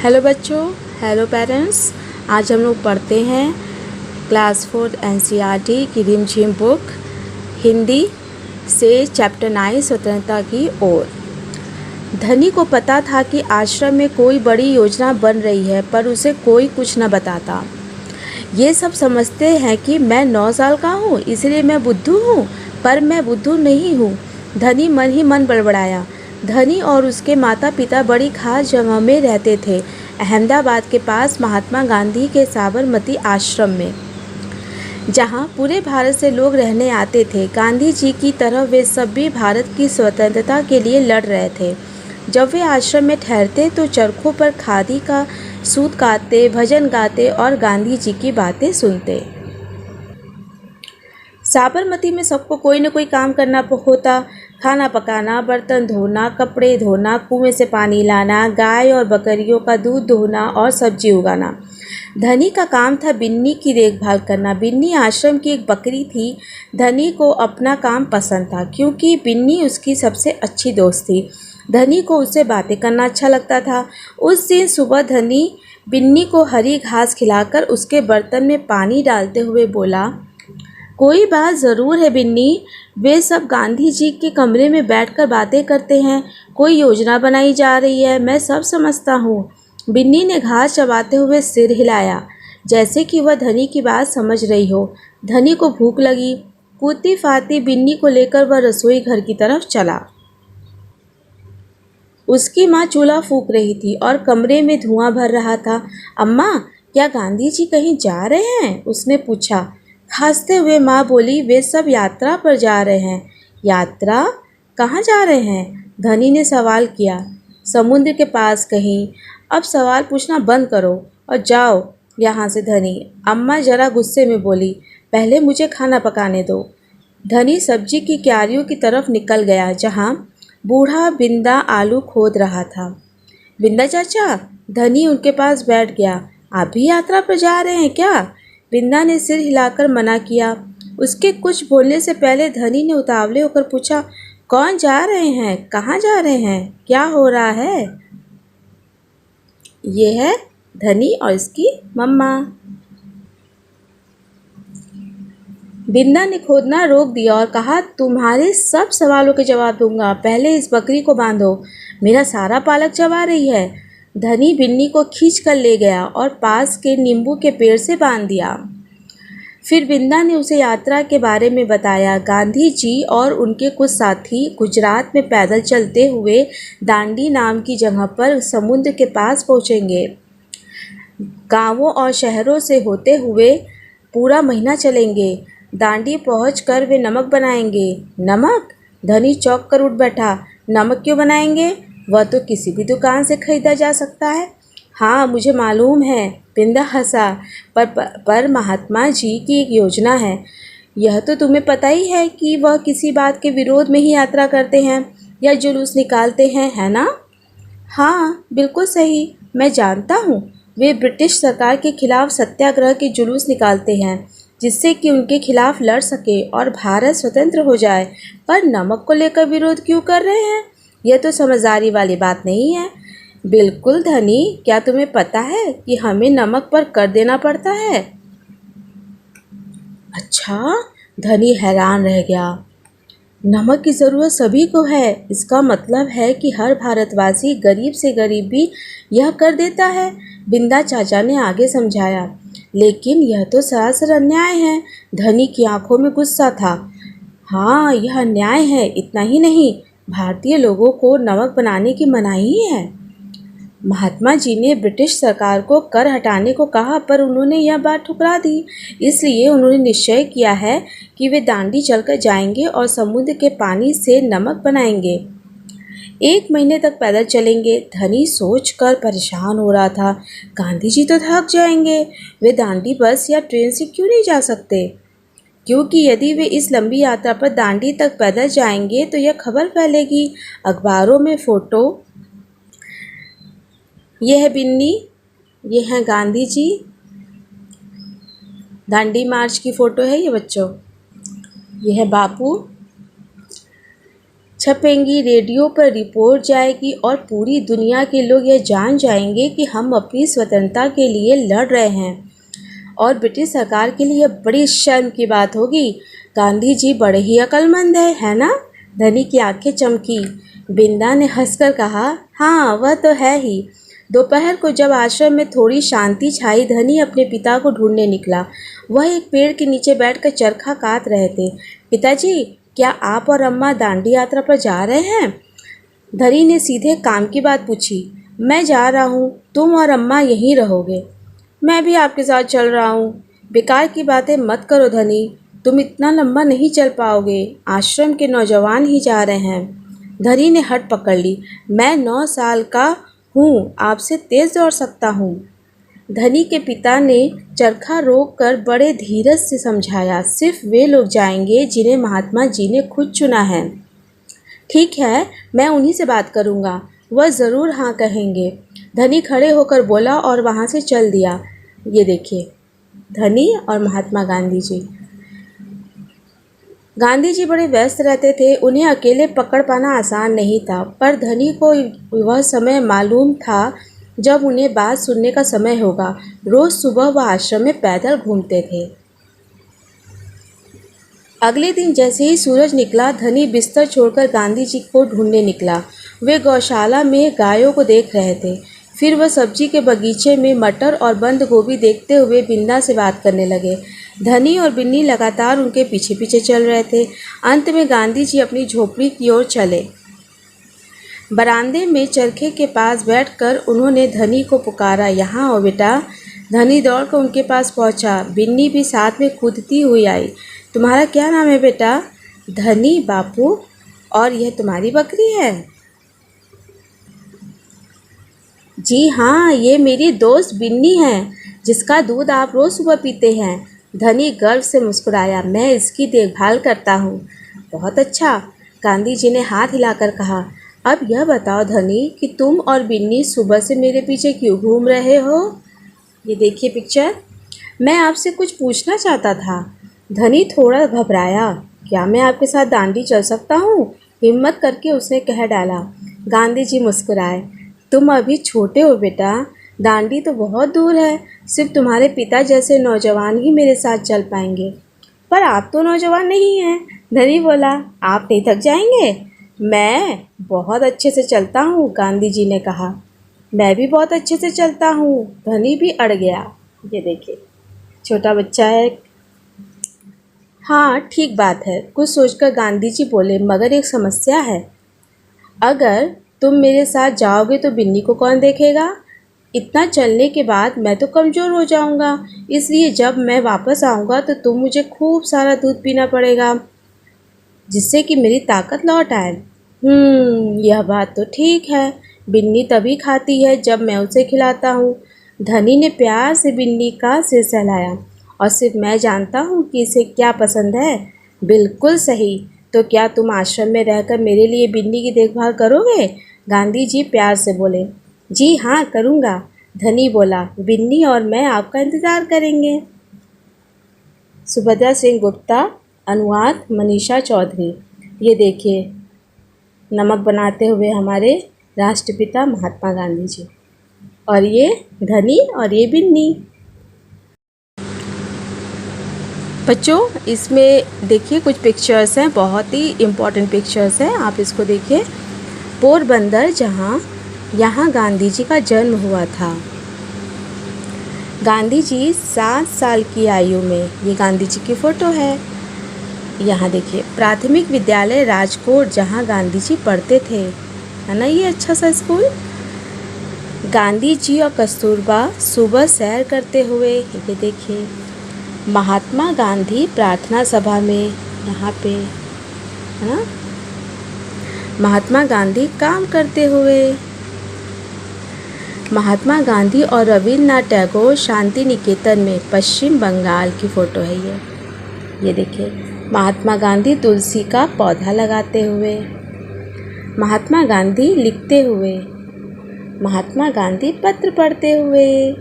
Hello बच्चों, hello parents. आज हम लोग पढ़ते हैं क्लास 4 एनसीईआरटी की रिमझिम बुक हिंदी से चैप्टर 9 स्वतंत्रता की ओर। धनी को पता था कि आश्रम में कोई बड़ी योजना बन रही है, पर उसे कोई कुछ न बताता। ये सब समझते हैं कि मैं 9 साल का हूँ, इसलिए मैं बुद्धू हूँ, पर मैं बुद्धू नहीं हूँ। धनी मन ही मन बड़बड़ाया। धनी और उसके माता पिता बड़ी खास जगह में रहते थे, अहमदाबाद के पास महात्मा गांधी के साबरमती आश्रम में, जहाँ पूरे भारत से लोग रहने आते थे। गांधी जी की तरह वे सब भी भारत की स्वतंत्रता के लिए लड़ रहे थे। जब वे आश्रम में ठहरते तो चरखों पर खादी का सूत काटते, भजन गाते और गांधी जी की बातें सुनते। साबरमती में सबको कोई न कोई काम करना होता। खाना पकाना, बर्तन धोना, कपड़े धोना, कुएं से पानी लाना, गाय और बकरियों का दूध दोहना और सब्जी उगाना। धनी का काम था बिन्नी की देखभाल करना। बिन्नी आश्रम की एक बकरी थी। धनी को अपना काम पसंद था क्योंकि बिन्नी उसकी सबसे अच्छी दोस्त थी। धनी को उससे बातें करना अच्छा लगता था। उस दिन सुबह धनी बिन्नी को हरी घास खिलाकर उसके बर्तन में पानी डालते हुए बोला, कोई बात ज़रूर है बिन्नी। वे सब गांधी जी के कमरे में बैठकर बातें करते हैं। कोई योजना बनाई जा रही है, मैं सब समझता हूँ। बिन्नी ने घास चबाते हुए सिर हिलाया, जैसे कि वह धनी की बात समझ रही हो। धनी को भूख लगी। कूदती फाती बिन्नी को लेकर वह रसोई घर की तरफ चला। उसकी माँ चूल्हा फूंक रही थी और कमरे में धुआं भर रहा था। अम्मा, क्या गांधी जी कहीं जा रहे हैं? उसने पूछा। खांसते हुए माँ बोली, वे सब यात्रा पर जा रहे हैं। यात्रा? कहाँ जा रहे हैं? धनी ने सवाल किया। समुद्र के पास कहीं। अब सवाल पूछना बंद करो और जाओ यहाँ से। धनी अम्मा जरा गुस्से में बोली, पहले मुझे खाना पकाने दो। धनी सब्जी की क्यारियों की तरफ निकल गया, जहाँ बूढ़ा बिंदा आलू खोद रहा था। बिंदा चाचा, धनी उनके पास बैठ गया। आप भी यात्रा पर जा रहे हैं क्या? बिंदा ने सिर हिलाकर मना किया। उसके कुछ बोलने से पहले धनी ने उतावले होकर पूछा, कौन जा रहे हैं? कहाँ जा रहे हैं? क्या हो रहा है? ये है धनी और इसकी मम्मा। बिंदा ने खोदना रोक दिया और कहा, तुम्हारे सब सवालों के जवाब दूंगा। पहले इस बकरी को बांधो, मेरा सारा पालक चबा रही है। धनी बिन्नी को खींच कर ले गया और पास के नींबू के पेड़ से बांध दिया। फिर बिंदा ने उसे यात्रा के बारे में बताया। गांधी जी और उनके कुछ साथी गुजरात में पैदल चलते हुए दांडी नाम की जगह पर समुद्र के पास पहुंचेंगे। गांवों और शहरों से होते हुए पूरा महीना चलेंगे। दांडी पहुंचकर वे नमक बनाएंगे। नमक? धनी चौंक कर उठ बैठा। नमक क्यों बनाएंगे? वह तो किसी भी दुकान से खरीदा जा सकता है। हाँ, मुझे मालूम है, बिंदा हंसा, पर महात्मा जी की एक योजना है। यह तो तुम्हें पता ही है कि वह किसी बात के विरोध में ही यात्रा करते हैं या जुलूस निकालते हैं, है ना? हाँ, बिल्कुल सही, मैं जानता हूँ। वे ब्रिटिश सरकार के खिलाफ सत्याग्रह के जुलूस निकालते हैं, जिससे कि उनके खिलाफ लड़ सके और भारत स्वतंत्र हो जाए। पर नमक को लेकर विरोध क्यों कर रहे हैं? यह तो समझदारी वाली बात नहीं है। बिल्कुल धनी, क्या तुम्हें पता है कि हमें नमक पर कर देना पड़ता है? अच्छा, धनी हैरान रह गया। नमक की ज़रूरत सभी को है। इसका मतलब है कि हर भारतवासी, गरीब से गरीब भी यह कर देता है। बिंदा चाचा ने आगे समझाया। लेकिन यह तो सरासर अन्याय है। धनी की आंखों में गुस्सा था। हाँ, यह अन्याय है। इतना ही नहीं, भारतीय लोगों को नमक बनाने की मनाही है। महात्मा जी ने ब्रिटिश सरकार को कर हटाने को कहा, पर उन्होंने यह बात ठुकरा दी। इसलिए उन्होंने निश्चय किया है कि वे दांडी चलकर जाएंगे और समुद्र के पानी से नमक बनाएंगे। 1 महीने तक पैदल चलेंगे। धनी सोचकर परेशान हो रहा था। गांधी जी तो थक जाएंगे। वे दांडी बस या ट्रेन से क्यों नहीं जा सकते? क्योंकि यदि वे इस लंबी यात्रा पर दांडी तक पैदल जाएंगे तो यह खबर फैलेगी, अखबारों में फोटो। ये है बिन्नी, ये हैं गांधी जी। दांडी मार्च की फ़ोटो है ये बच्चों। ये है बापू। छपेंगी, रेडियो पर रिपोर्ट जाएगी और पूरी दुनिया के लोग यह जान जाएंगे कि हम अपनी स्वतंत्रता के लिए लड़ रहे हैं। और ब्रिटिश सरकार के लिए बड़ी शर्म की बात होगी। गांधी जी बड़े ही अक्लमंद है ना? धनी की आंखें चमकी। बिंदा ने हंसकर कहा, हाँ वह तो है ही। दोपहर को जब आश्रम में थोड़ी शांति छाई, धनी अपने पिता को ढूंढने निकला। वह एक पेड़ के नीचे बैठकर चरखा काट रहे थे। पिताजी, क्या आप और अम्मा दांडी यात्रा पर जा रहे हैं? धनी ने सीधे काम की बात पूछी। मैं जा रहा हूँ, तुम और अम्मा यहीं रहोगे। मैं भी आपके साथ चल रहा हूँ। बेकार की बातें मत करो धनी, तुम इतना लंबा नहीं चल पाओगे। आश्रम के नौजवान ही जा रहे हैं। धनी ने हट पकड़ ली। मैं 9 साल का हूँ, आपसे तेज दौड़ सकता हूँ। धनी के पिता ने चरखा रोककर बड़े धीरज से समझाया, सिर्फ वे लोग जाएंगे जिन्हें महात्मा जी ने खुद चुना है। ठीक है, मैं उन्हीं से बात करूँगा, वह ज़रूर हाँ कहेंगे। धनी खड़े होकर बोला और वहाँ से चल दिया। ये देखिए, धनी और महात्मा गांधी जी। गांधी जी बड़े व्यस्त रहते थे, उन्हें अकेले पकड़ पाना आसान नहीं था, पर धनी को वह समय मालूम था जब उन्हें बात सुनने का समय होगा। रोज़ सुबह वह आश्रम में पैदल घूमते थे। अगले दिन जैसे ही सूरज निकला, धनी बिस्तर छोड़कर गांधी जी को ढूंढने निकला। वे गौशाला में गायों को देख रहे थे। फिर वह सब्जी के बगीचे में मटर और बंद गोभी देखते हुए बिन्दा से बात करने लगे। धनी और बिन्नी लगातार उनके पीछे पीछे चल रहे थे। अंत में गांधी जी अपनी झोपड़ी की ओर चले। बरामदे में चरखे के पास बैठकर उन्होंने धनी को पुकारा, यहाँ आओ बेटा। धनी दौड़कर उनके पास पहुँचा। बिन्नी भी साथ में कूदती हुई आई। तुम्हारा क्या नाम है बेटा? धनी बापू। और यह तुम्हारी बकरी है? जी हाँ, ये मेरी दोस्त बिन्नी है, जिसका दूध आप रोज़ सुबह पीते हैं। धनी गर्व से मुस्कुराया। मैं इसकी देखभाल करता हूँ। बहुत अच्छा, गांधी जी ने हाथ हिलाकर कहा। अब यह बताओ धनी कि तुम और बिन्नी सुबह से मेरे पीछे क्यों घूम रहे हो? ये देखिए पिक्चर। मैं आपसे कुछ पूछना चाहता था। धनी थोड़ा घबराया। क्या मैं आपके साथ दांडी चल सकता हूँ? हिम्मत करके उसने कह डाला। गांधी जी मुस्कुराए। तुम अभी छोटे हो बेटा, दांडी तो बहुत दूर है। सिर्फ तुम्हारे पिता जैसे नौजवान ही मेरे साथ चल पाएंगे। पर आप तो नौजवान नहीं हैं, धनी बोला। आप नहीं थक जाएंगे? मैं बहुत अच्छे से चलता हूँ, गांधी जी ने कहा। मैं भी बहुत अच्छे से चलता हूँ। धनी भी अड़ गया। ये देखिए, छोटा बच्चा है। हाँ ठीक बात है, कुछ सोचकर गांधी जी बोले, मगर एक समस्या है। अगर तुम मेरे साथ जाओगे तो बिन्नी को कौन देखेगा? इतना चलने के बाद मैं तो कमज़ोर हो जाऊंगा। इसलिए जब मैं वापस आऊँगा तो तुम मुझे खूब सारा दूध पीना पड़ेगा, जिससे कि मेरी ताकत लौट आए। यह बात तो ठीक है। बिन्नी तभी खाती है जब मैं उसे खिलाता हूँ। धनी ने प्यार से बिन्नी का सिर सहलाया। और सिर्फ मैं जानता हूँ कि इसे क्या पसंद है। बिल्कुल सही। तो क्या तुम आश्रम में रहकर मेरे लिए बिन्नी की देखभाल करोगे? गांधी जी प्यार से बोले। जी हाँ करूँगा, धनी बोला। बिन्नी और मैं आपका इंतज़ार करेंगे। सुभद्रा सिंह गुप्ता, अनुवाद मनीषा चौधरी। ये देखिए, नमक बनाते हुए हमारे राष्ट्रपिता महात्मा गांधी जी, और ये धनी और ये बिन्नी। बच्चों, इसमें देखिए कुछ पिक्चर्स हैं, बहुत ही इम्पोर्टेंट पिक्चर्स हैं, आप इसको देखिए। पोरबंदर, यहाँ गांधी जी का जन्म हुआ था। गांधी जी 7 साल की आयु में, ये गांधी जी की फ़ोटो है। यहाँ देखिए, प्राथमिक विद्यालय राजकोट, जहाँ गांधी जी पढ़ते थे, है ना ये अच्छा सा स्कूल। गांधी जी और कस्तूरबा सुबह सैर करते हुए, ये देखिए। महात्मा गांधी प्रार्थना सभा में, यहाँ पे, है ना। महात्मा गांधी काम करते हुए। महात्मा गांधी और रविन्द्रनाथ टैगोर शांति निकेतन में, पश्चिम बंगाल की फ़ोटो है ये देखिए। महात्मा गांधी तुलसी का पौधा लगाते हुए। महात्मा गांधी लिखते हुए। महात्मा गांधी पत्र पढ़ते हुए।